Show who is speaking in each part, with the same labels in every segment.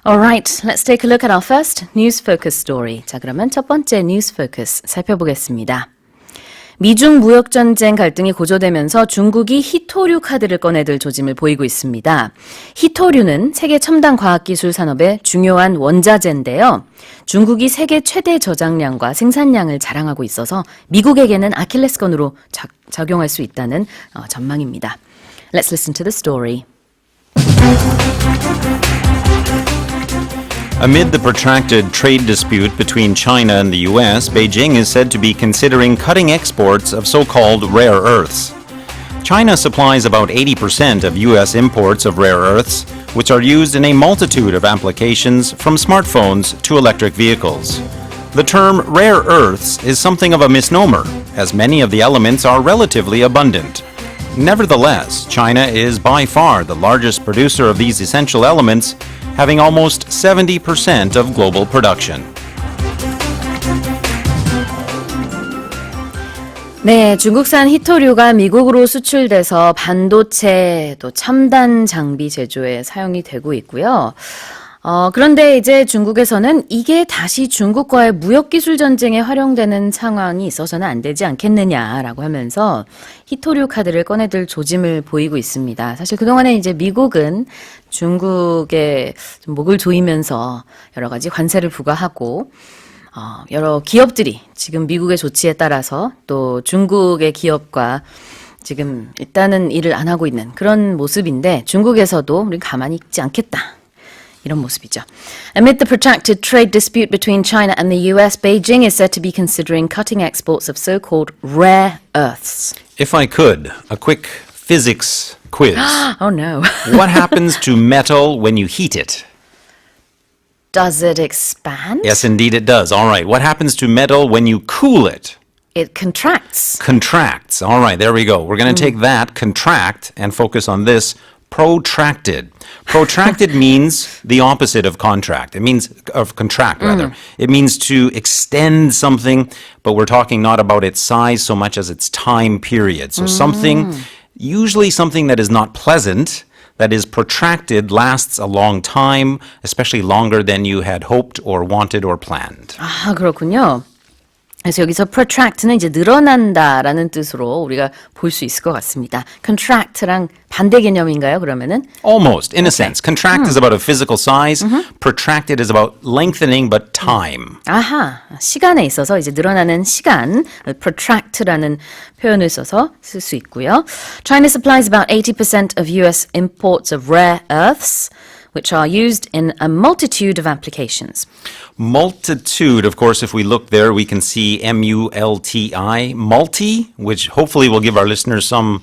Speaker 1: Alright, let's take a look at our first news focus story. 자, 그러면 첫 번째 news focus 살펴보겠습니다. 미중 무역 전쟁 갈등이 고조되면서 중국이 히토류 카드를 꺼내들 조짐을 보이고 있습니다. 히토류는 세계 첨단 과학기술 산업의 중요한 원자재인데요. 중국이 세계 최대 저장량과 생산량을 자랑하고 있어서 미국에게는 아킬레스건으로 작용할 수 있다는 전망입니다. Let's listen to the story.
Speaker 2: Amid the protracted trade dispute between China and the U.S., Beijing is said to be considering cutting exports of so-called rare earths. China supplies about 80% of U.S. imports of rare earths, which are used in a multitude of applications from smartphones to electric vehicles. The term rare earths is something of a misnomer, as many of the elements are relatively abundant. Nevertheless, China is by far the largest producer of these essential elements, having almost 70% of global production.
Speaker 1: 네, 중국산 히토류가 미국으로 수출돼서 반도체 또 첨단 장비 제조에 사용이 되고 있고요. 그런데 이제 중국에서는 이게 다시 중국과의 무역기술 전쟁에 활용되는 상황이 있어서는 안 되지 않겠느냐라고 하면서 히토류 카드를 꺼내들 조짐을 보이고 있습니다. 사실 그동안에 이제 미국은 중국에 좀 목을 조이면서 여러 가지 관세를 부과하고 여러 기업들이 지금 미국의 조치에 따라서 또 중국의 기업과 지금 일단은 일을 안 하고 있는 그런 모습인데 중국에서도 우리 가만히 있지 않겠다. 이런 모습이죠. Amid the protracted trade dispute between China and the US, Beijing is said to be considering cutting exports of so-called rare earths.
Speaker 2: If I could, a quick physics quiz.
Speaker 1: Oh no.
Speaker 2: What happens to metal when you heat it?
Speaker 1: Does it expand?
Speaker 2: Yes, indeed it does. All right. What happens to metal when you cool it?
Speaker 1: It contracts.
Speaker 2: Contracts. All right, there we go. We're going to take that, contract, and focus on this. Protracted. Protracted means the opposite of contract. It means, of contract rather. It means to extend something, but we're talking not about its size so much as its time period. So something, usually something that is not pleasant, that is protracted, lasts a long time, especially longer than you had hoped or wanted or planned.
Speaker 1: 아, 그렇군요. 그래서 여기서 protract는 이제 늘어난다라는 뜻으로 우리가 볼 수 있을 것 같습니다. contract랑 반대 개념인가요, 그러면은?
Speaker 2: Almost, in a sense. Contract is about a physical size. Protracted is about lengthening, but time.
Speaker 1: 아하, 시간에 있어서 이제 늘어나는 시간, protract라는 표현을 써서 쓸 수 있고요. China supplies about 80% of US imports of rare earths, which are used in a multitude of applications.
Speaker 2: Multitude, of course, if we look there, we can see M-U-L-T-I, multi, which hopefully will give our listeners some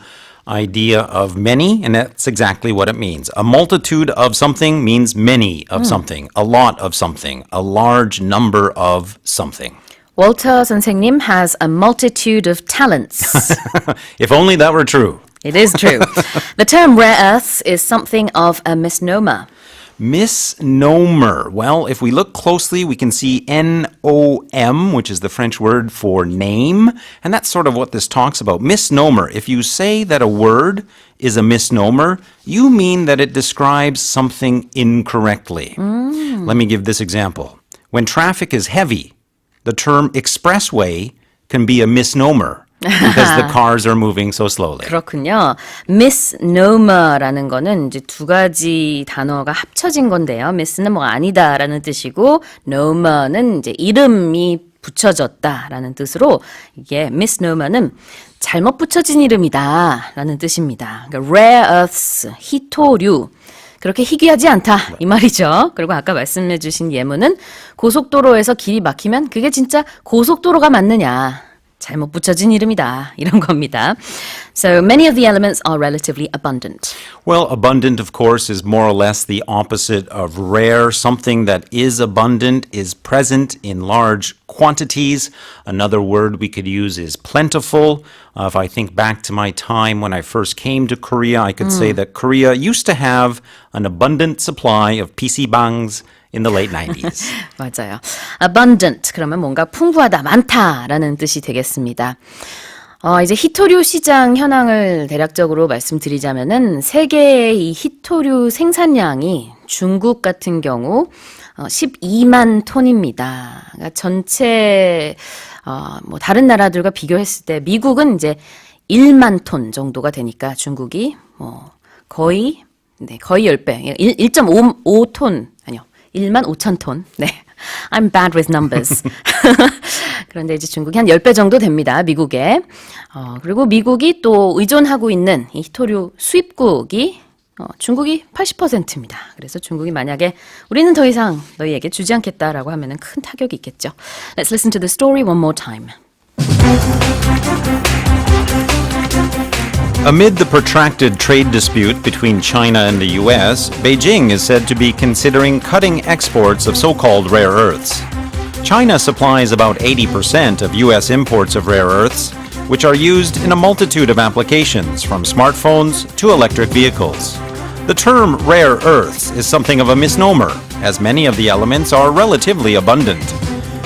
Speaker 2: idea of many, and that's exactly what it means. A multitude of something means many of something, a lot of something, a large number of something.
Speaker 1: Walter 선생님 has a multitude of talents.
Speaker 2: If only that were true.
Speaker 1: It is true. The term rare earths is something of a misnomer.
Speaker 2: Misnomer. Well, if we look closely, we can see N-O-M, which is the French word for name, and that's sort of what this talks about. Misnomer. If you say that a word is a misnomer, you mean that it describes something incorrectly. Let me give this example. When traffic is heavy, the term expressway can be a misnomer. Because the cars are moving so slowly.
Speaker 1: 그렇군요. misnomer라는 거는 이제 두 가지 단어가 합쳐진 건데요. miss는 뭐 아니다라는 뜻이고 nomer는 이제 이름이 붙여졌다라는 뜻으로 이게 misnomer는 잘못 붙여진 이름이다라는 뜻입니다. 그러니까 rare earths, 히토류. 그렇게 희귀하지 않다 이 말이죠. 그리고 아까 말씀해 주신 예문은 고속도로에서 길이 막히면 그게 진짜 고속도로가 맞느냐. 잘못 붙여진 이름이다. 이런 겁니다. So many of the elements are relatively abundant.
Speaker 2: Well, abundant, of course, is more or less the opposite of rare. Something that is abundant is present in large quantities. Another word we could use is plentiful. If I think back to my time when I first came to Korea, I could say that Korea used to have an abundant supply of PCbangs in the late 90s.
Speaker 1: 맞아요. abundant 그러면 뭔가 풍부하다, 많다라는 뜻이 되겠습니다. 이제 히토류 시장 현황을 대략적으로 말씀드리자면은 세계의 이 히토류 생산량이 중국 같은 경우 12만 톤입니다. 그러니까 전체 뭐 다른 나라들과 비교했을 때 미국은 이제 1만 톤 정도가 되니까 중국이 뭐 거의 10배, 1.5톤 아니요. 1만 5천 톤. 네. I'm bad with numbers. 그런데 이제 중국이 한 10배 정도 됩니다. 미국에. 그리고 미국이 또 의존하고 있는 이 히토류 수입국이 중국이 80%입니다. 그래서 중국이 만약에 우리는 더 이상 너희에게 주지 않겠다라고 하면은 큰 타격이 있겠죠. Let's listen to the story one more time.
Speaker 2: Amid the protracted trade dispute between China and the U.S., Beijing is said to be considering cutting exports of so-called rare earths. China supplies about 80% of U.S. imports of rare earths, which are used in a multitude of applications, from smartphones to electric vehicles. The term rare earths is something of a misnomer, as many of the elements are relatively abundant.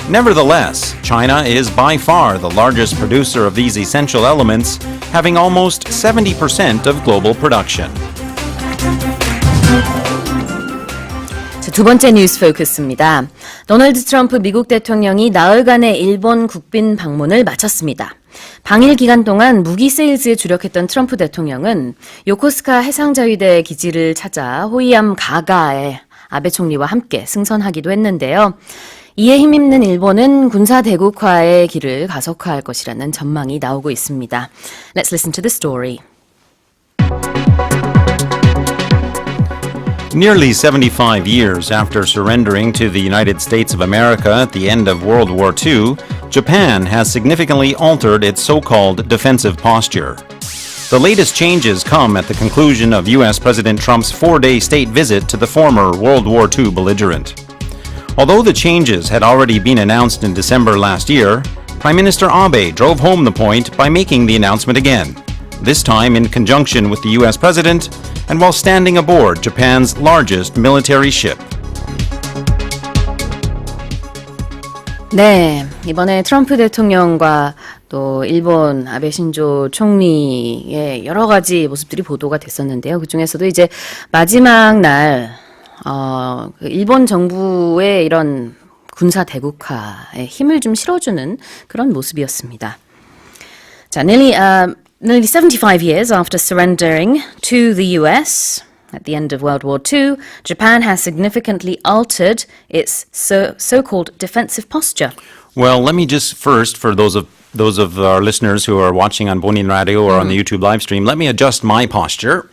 Speaker 2: Nevertheless, China is by far the largest producer of these essential elements, having almost 70% of global production.
Speaker 1: 자, 두 번째 뉴스 포커스입니다. 도널드 트럼프 미국 대통령이 나흘간의 일본 국빈 방문을 마쳤습니다. 방일 기간 동안 무기 세일즈에 주력했던 트럼프 대통령은 요코스카 해상자위대 기지를 찾아 호이암 가가에 아베 총리와 함께 승선하기도 했는데요. 이에 힘입는 일본은 군사 대국화의 길을 가속화할 것이라는 전망이 나오고 있습니다. Let's listen to the story.
Speaker 2: Nearly 75 years after surrendering to the United States of America at the end of World War II, Japan has significantly altered its so-called defensive posture. The latest changes come at the conclusion of U.S. President Trump's 4-day state visit to the former World War II belligerent. Although the changes had already been announced in December last year, Prime Minister Abe drove home the point by making the announcement again, this time in conjunction with the U.S. President and while standing aboard Japan's largest military ship.
Speaker 1: 네, 이번에 트럼프 대통령과 또 일본 아베 신조 총리의 여러 가지 모습들이 보도가 됐었는데요. 그중에서도 이제 마지막 날 일본 정부의 이런 군사 대국화에 힘을 좀 실어주는 그런 모습이었습니다. 자, nearly 75 years after surrendering to the US at the end of World War II, Japan has significantly altered its so-called defensive posture.
Speaker 2: Well, let me just first, for those of our listeners who are watching on Bonin Radio or on the YouTube live stream, let me adjust my posture.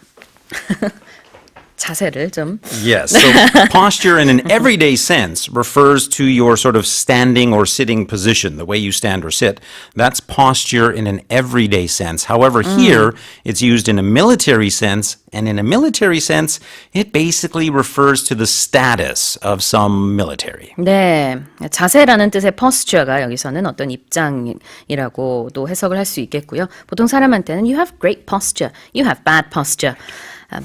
Speaker 1: 자세를 좀.
Speaker 2: Yes. So posture in an everyday sense refers to your sort of standing or sitting position, the way you stand or sit. That's posture in an everyday sense. However, here it's used in a military sense, and in a military sense, it basically refers to the status of some military.
Speaker 1: 네, 자세라는 뜻의 posture가 여기서는 어떤 입장이라고도 해석을 할 수 있겠고요. 보통 사람한테는 you have great posture, you have bad posture.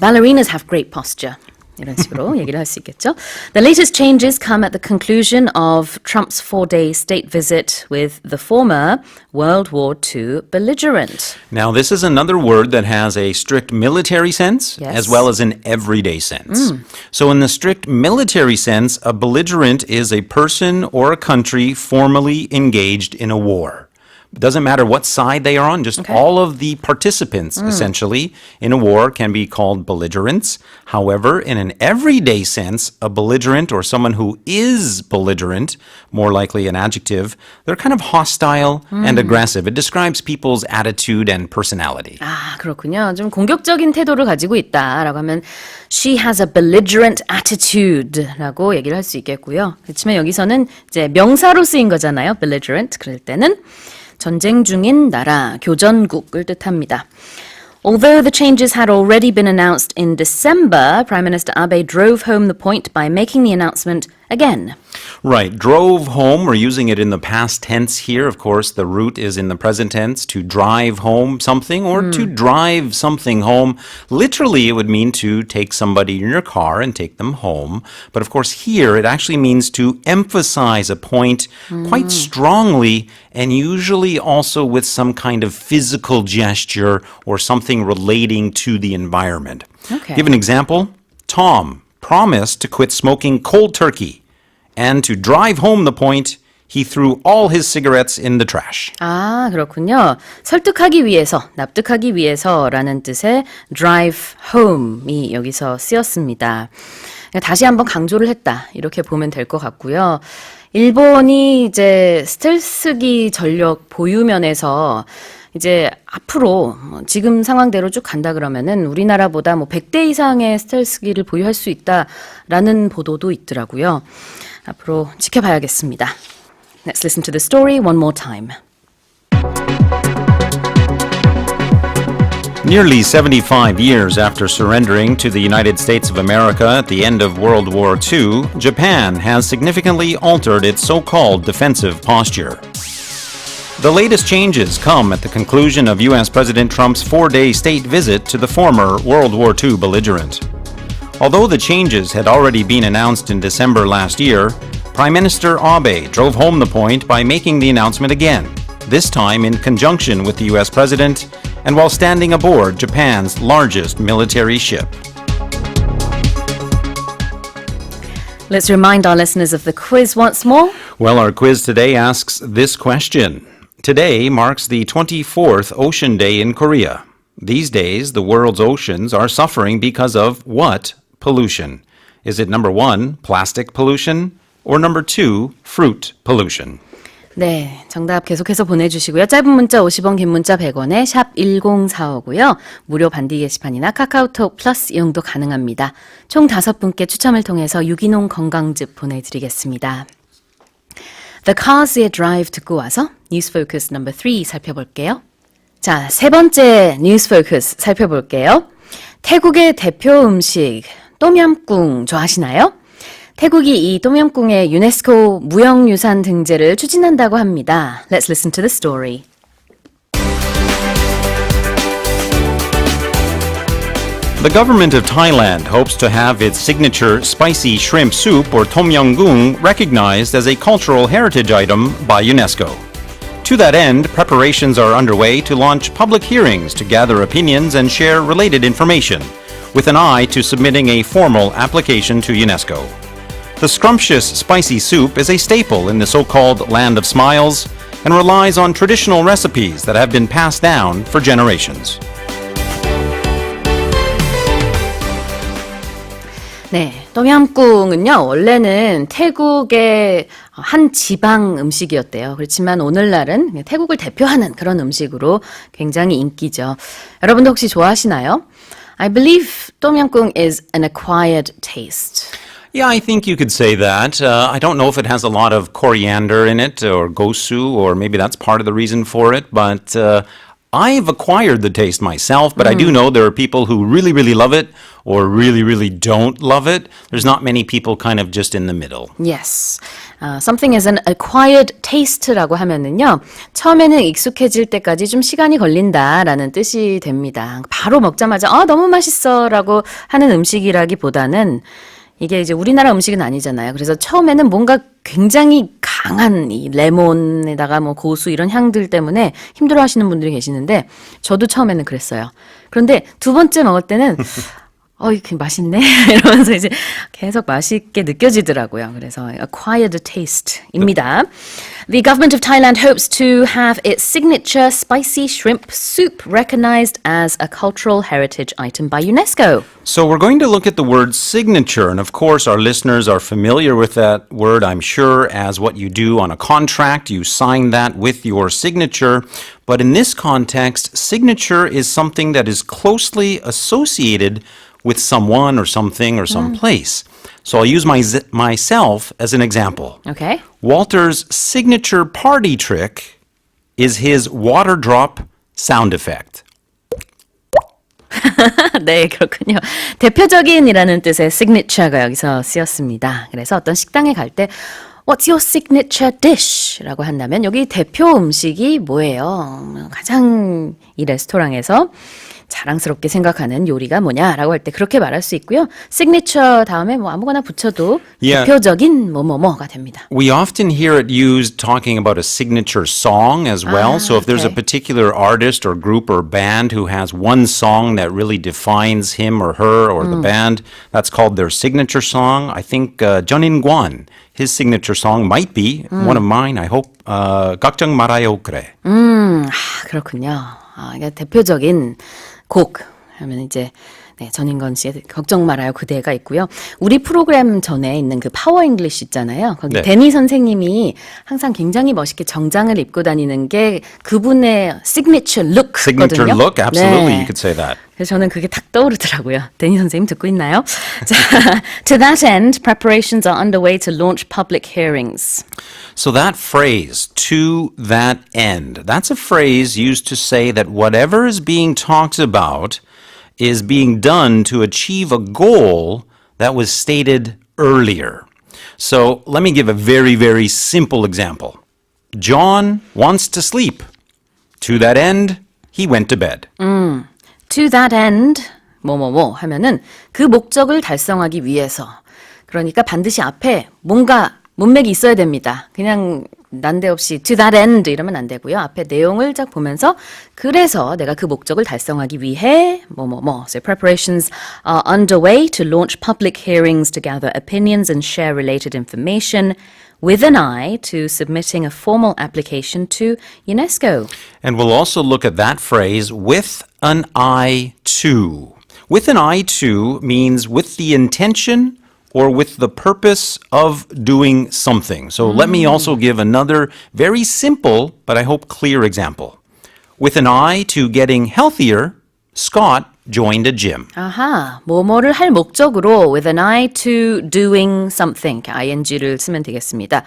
Speaker 1: Ballerinas have great posture. 이런 식으로 얘기를 할 수 있겠죠. The latest changes come at the conclusion of Trump's 4-day state visit with the former World War II belligerent.
Speaker 2: Now, this is another word that has a strict military sense
Speaker 1: Yes.
Speaker 2: as well as an everyday sense. So in the strict military sense, a belligerent is a person or a country formally engaged in a war. It doesn't matter what side they are on, just all of the participants, essentially, in a war can be called belligerents. However, in an everyday sense, a belligerent or someone who is belligerent, more likely an adjective, they're kind of hostile and aggressive. It describes people's attitude and personality.
Speaker 1: 아, 그렇군요. 좀 공격적인 태도를 가지고 있다라고 하면 she has a belligerent attitude라고 얘기를 할 수 있겠고요. 그렇지만 여기서는 이제 명사로 쓰인 거잖아요. belligerent. 그럴 때는 전쟁 중인 나라, 교전국을 뜻합니다. Although the changes had already been announced in December, Prime Minister Abe drove home the point by making the announcement again.
Speaker 2: Right. Drove home. We're using it in the past tense here. Of course, the root is in the present tense to drive home something or to drive something home. Literally, it would mean to take somebody in your car and take them home. But of course, here it actually means to emphasize a point quite strongly and usually also with some kind of physical gesture or something relating to the environment.
Speaker 1: Okay.
Speaker 2: Give an example. Tom promised to quit smoking cold turkey. And to drive home the point, he threw all his cigarettes in the trash.
Speaker 1: 아, 그렇군요. 설득하기 위해서, 납득하기 위해서라는 뜻의 drive home이 여기서 쓰였습니다. 다시 한번 강조를 했다. 이렇게 보면 될 것 같고요. 일본이 이제 스텔스기 전력 보유 면에서 이제 앞으로 지금 상황대로 쭉 간다 그러면은 우리나라보다 100대 이상의 스텔스기를 보유할 수 있다라는 보도도 있더라고요. 앞으로 지켜봐야겠습니다. Let's listen to the story one more time.
Speaker 2: Nearly 75 years after surrendering to the United States of America at the end of World War II, Japan has significantly altered its so-called defensive posture. The latest changes come at the conclusion of U.S. President Trump's four-day state visit to the former World War II belligerent. Although the changes had already been announced in December last year, Prime Minister Abe drove home the point by making the announcement again, this time in conjunction with the U.S. President and while standing aboard Japan's largest military ship.
Speaker 1: Let's remind our listeners of the quiz once more.
Speaker 2: Well, our quiz today asks this question. Today marks the 24th Ocean Day in Korea. These days, the world's oceans are suffering because of what pollution? Is it number 1, plastic pollution, or number 2, fruit pollution?
Speaker 1: 네, 정답 계속해서 보내주시고요. 짧은 문자 50원, 긴 문자 100원에 샵 1045고요. 무료 반디 게시판이나 카카오톡 플러스 이용도 가능합니다. 총 5분께 추첨을 통해서 유기농 건강즙 보내드리겠습니다. The Cars They Drive 듣고 와서 뉴스 포커스 넘버 3 살펴볼게요. 자, 세 번째 뉴스 포커스 살펴볼게요. 태국의 대표 음식 똠얌꿍 좋아하시나요? 태국이 이 똠얌꿍의 유네스코 무형유산 등재를 추진한다고 합니다. Let's listen to the story.
Speaker 2: The government of Thailand hopes to have its signature spicy shrimp soup or tom yum goong recognized as a cultural heritage item by UNESCO. To that end, preparations are underway to launch public hearings to gather opinions and share related information, with an eye to submitting a formal application to UNESCO. The scrumptious spicy soup is a staple in the so-called Land of Smiles and relies on traditional recipes that have been passed down for generations.
Speaker 1: 네, 똠얌꿍은요, 원래는 태국의 한 지방 음식이었대요. 그렇지만 오늘날은 태국을 대표하는 그런 음식으로 굉장히 인기죠. 여러분도 혹시 좋아하시나요? I believe 똠얌꿍 is an acquired taste.
Speaker 2: Yeah, I think you could say that. I don't know if it has a lot of coriander in it or gosu, or maybe that's part of the reason for it, but I've acquired the taste myself, but I do know there are people who really, really love it or really, really don't love it. There's not many people kind of just in the middle.
Speaker 1: Yes. Something is an acquired taste라고 하면은요, 처음에는 익숙해질 때까지 좀 시간이 걸린다라는 뜻이 됩니다. 바로 먹자마자 너무 맛있어라고 하는 음식이라기보다는 이게 이제 우리나라 음식은 아니잖아요. 그래서 처음에는 뭔가 굉장히 강한 이 레몬에다가 뭐 고수 이런 향들 때문에 힘들어 하시는 분들이 계시는데 저도 처음에는 그랬어요. 그런데 두 번째 먹을 때는 이게 맛있네 이러면서 이제 계속 맛있게 느껴지더라고요. 그래서 acquired taste입니다. The government of Thailand hopes to have its signature spicy shrimp soup recognized as a cultural heritage item by UNESCO.
Speaker 2: So we're going to look at the word signature, and of course our listeners are familiar with that word, I'm sure, as what you do on a contract. You sign that with your signature. But in this context, signature is something that is closely associated with someone or something or some place. So I'll use myself as an example.
Speaker 1: Okay.
Speaker 2: Walter's signature party trick is his water drop sound effect.
Speaker 1: 네, 그렇군요. 대표적인이라는 뜻의 signature가 여기서 쓰였습니다. 그래서 어떤 식당에 갈 때 What's your signature dish? 라고 한다면 여기 대표 음식이 뭐예요? 가장 이 레스토랑에서 자랑스럽게 생각하는 요리가 뭐냐라고 할 때 그렇게 말할 수 있고요. signature 다음에 뭐 아무거나 붙여도
Speaker 2: Yeah.
Speaker 1: 대표적인 뭐뭐뭐가 됩니다.
Speaker 2: We often hear it used talking about a signature song as well. So if there's a
Speaker 1: okay.
Speaker 2: particular artist or group or band who has one song that really defines him or her or the band, that's called their signature song. I think Jeon In-kwon, his signature song might be one of mine. I hope 걱정 말아요 그래.
Speaker 1: 그렇군요. 그러니까 대표적인 곡 하면 이제 네, 전인건 씨의 걱정 말아요 그대가 있고요. 우리 프로그램 전에 있는 그 파워 잉글리시 있잖아요. 거기
Speaker 2: 네.
Speaker 1: 데니 선생님이 항상 굉장히 멋있게 정장을 입고 다니는 게 그분의 시그니처 룩거든요.
Speaker 2: Signature look, absolutely,
Speaker 1: 네.
Speaker 2: you could say that.
Speaker 1: 그래서 저는 그게 딱 떠오르더라고요. 데니 선생님 듣고 있나요? 자, to that end, preparations are underway to launch public hearings.
Speaker 2: So that phrase, to that end, that's a phrase used to say that whatever is being talked about is being done to achieve a goal that was stated earlier. So let me give a very, very simple example. John wants to sleep. To that end, he went to bed.
Speaker 1: To that end, 뭐뭐뭐 하면은 그 목적을 달성하기 위해서. 그러니까 반드시 앞에 뭔가 문맥이 있어야 됩니다. 그냥 난데없이 to that end 이러면 안 되고요. 앞에 내용을 쫙 보면서 그래서 내가 그 목적을 달성하기 위해 뭐뭐뭐. So preparations are underway to launch public hearings to gather opinions and share related information with an eye to submitting a formal application to UNESCO.
Speaker 2: And we'll also look at that phrase, with an eye to. With an eye to means with the intention or with the purpose of doing something. So let me also give another very simple, but I hope clear example. With an eye to getting healthier, Scott joined a gym.
Speaker 1: 아하, 뭐뭐를 할 목적으로 with an eye to doing something, ing를 쓰면 되겠습니다.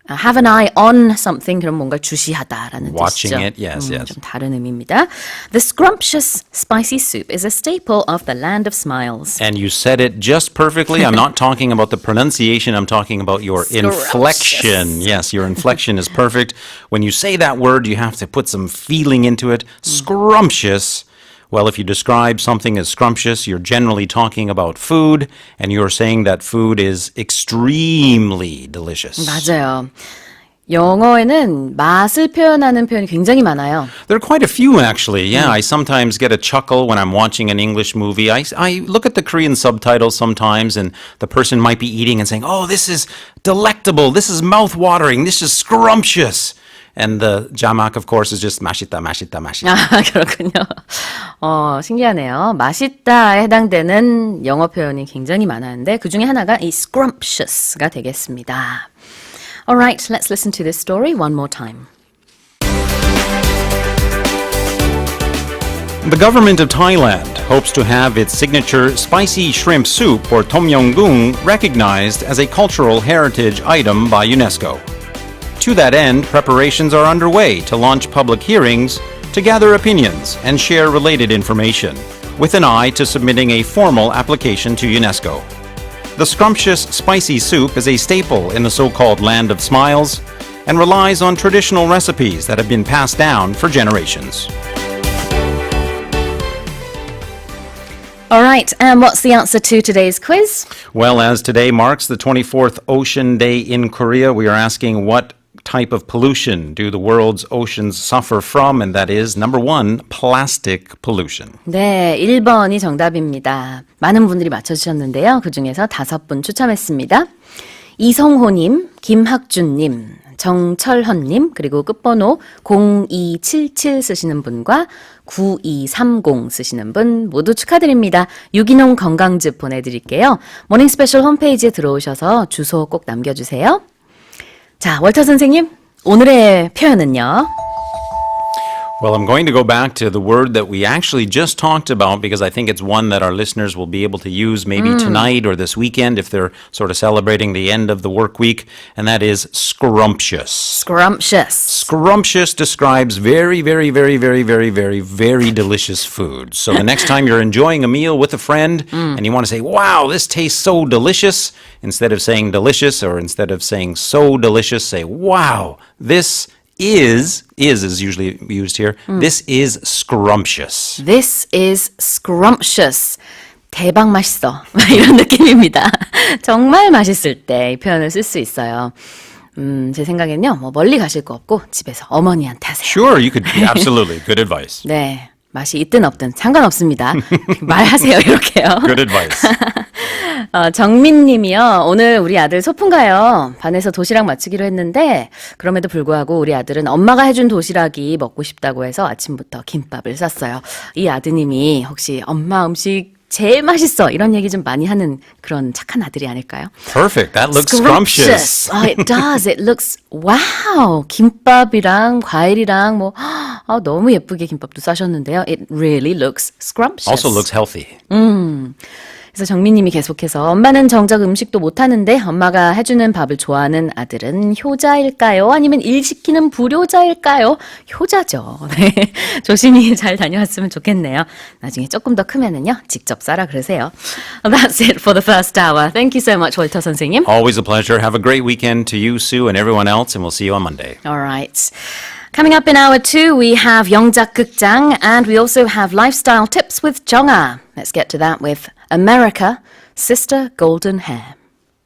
Speaker 1: Have an eye on something, 그럼 뭔가 주시하다라는
Speaker 2: Watching
Speaker 1: 뜻이죠.
Speaker 2: it, yes, yes.
Speaker 1: 좀 다른 의미입니다. The scrumptious spicy soup is a staple of the land of smiles.
Speaker 2: And you said it just perfectly. I'm not talking about the pronunciation. I'm talking about your inflection. Yes, your inflection is perfect. When you say that word, you have to put some feeling into it. Scrumptious. Well, if you describe something as scrumptious, you're generally talking about food, and you're saying that food is extremely delicious.
Speaker 1: 맞아요. 영어에는 맛을 표현하는 표현이 굉장히 많아요.
Speaker 2: There are quite a few, actually. Yeah, I sometimes get a chuckle when I'm watching an English movie. I look at the Korean subtitles sometimes, and the person might be eating and saying, oh, this is delectable, this is mouth-watering, this is scrumptious. And the jamak, of course, is just 맛있다, 맛있다, 맛있다.
Speaker 1: 아, 그렇군요. 신기하네요. 맛있다에 해당되는 영어 표현이 굉장히 많았는데 그 중에 하나가 이 scrumptious가 되겠습니다. Alright, let's listen to this story one more time.
Speaker 2: The government of Thailand hopes to have its signature spicy shrimp soup, or tom yum goong, recognized as a cultural heritage item by UNESCO. To that end, preparations are underway to launch public hearings to gather opinions and share related information, with an eye to submitting a formal application to UNESCO. The scrumptious spicy soup is a staple in the so-called Land of Smiles and relies on traditional recipes that have been passed down for generations.
Speaker 1: Alright, and what's the answer to today's quiz?
Speaker 2: Well, as today marks the 24th Ocean Day in Korea, we are asking what type of pollution do the world's oceans suffer from? And that is, number one, plastic pollution.
Speaker 1: 네, 1번이 정답입니다. 많은 분들이 맞춰주셨는데요. 그중에서 5분 추첨했습니다. 이성호님, 김학준님, 정철헌님, 그리고 끝번호 0277 쓰시는 분과 9230 쓰시는 분 모두 축하드립니다. 유기농 건강즙 보내드릴게요. 모닝 스페셜 홈페이지에 들어오셔서 주소 꼭 남겨주세요. 자, 월터 선생님, 오늘의 표현은요?
Speaker 2: Well, I'm going to go back to the word that we actually just talked about because I think it's one that our listeners will be able to use maybe tonight or this weekend if they're sort of celebrating the end of the work week, and that is scrumptious.
Speaker 1: Scrumptious.
Speaker 2: Scrumptious describes very, very, very, very, very, very, very delicious food. So the next time you're enjoying a meal with a friend and you want to say, wow, this tastes so delicious, instead of saying delicious or instead of saying so delicious, say, wow, this is usually used here. This is scrumptious.
Speaker 1: This is scrumptious. 대박 맛있어. 이런 느낌입니다. 정말 맛있을 때 이 표현을 쓸 수 있어요. 제 생각엔요, 뭐 멀리 가실 거 없고 집에서 어머니한테 하세요.
Speaker 2: Sure, you could absolutely. Good advice.
Speaker 1: 네. 맛이 있든 없든 상관없습니다. 말하세요, 이렇게요.
Speaker 2: Good advice.
Speaker 1: 정민님이요. 오늘 우리 아들 소풍 가요. 반에서 도시락 맞추기로 했는데 그럼에도 불구하고 우리 아들은 엄마가 해준 도시락이 먹고 싶다고 해서 아침부터 김밥을 쌌어요. 이 아드님이 혹시 엄마 음식 제일 맛있어 이런 얘기 좀 많이 하는 그런 착한 아들이 아닐까요?
Speaker 2: Perfect. That looks scrumptious.
Speaker 1: Oh, it does. It looks wow. 김밥이랑 과일이랑 뭐 너무 예쁘게 김밥도 싸셨는데요. It really looks scrumptious.
Speaker 2: Also looks healthy.
Speaker 1: 그래서 정민님이 계속해서 엄마는 정작 음식도 못하는데 엄마가 해주는 밥을 좋아하는 아들은 효자일까요? 아니면 일 시키는 불효자일까요? 효자죠. 네. 조심히 잘 다녀왔으면 좋겠네요. 나중에 조금 더 크면은요 직접 싸라 그러세요. That's it for the first hour. Thank you so much, 월터 선생님.
Speaker 2: Always a pleasure. Have a great weekend to you, Sue, and everyone else, and we'll see you on Monday.
Speaker 1: All right. Coming up in hour 2, we have 영작 극장 and we also have lifestyle tips with 정아. Let's get to that with America, Sister Golden Hair.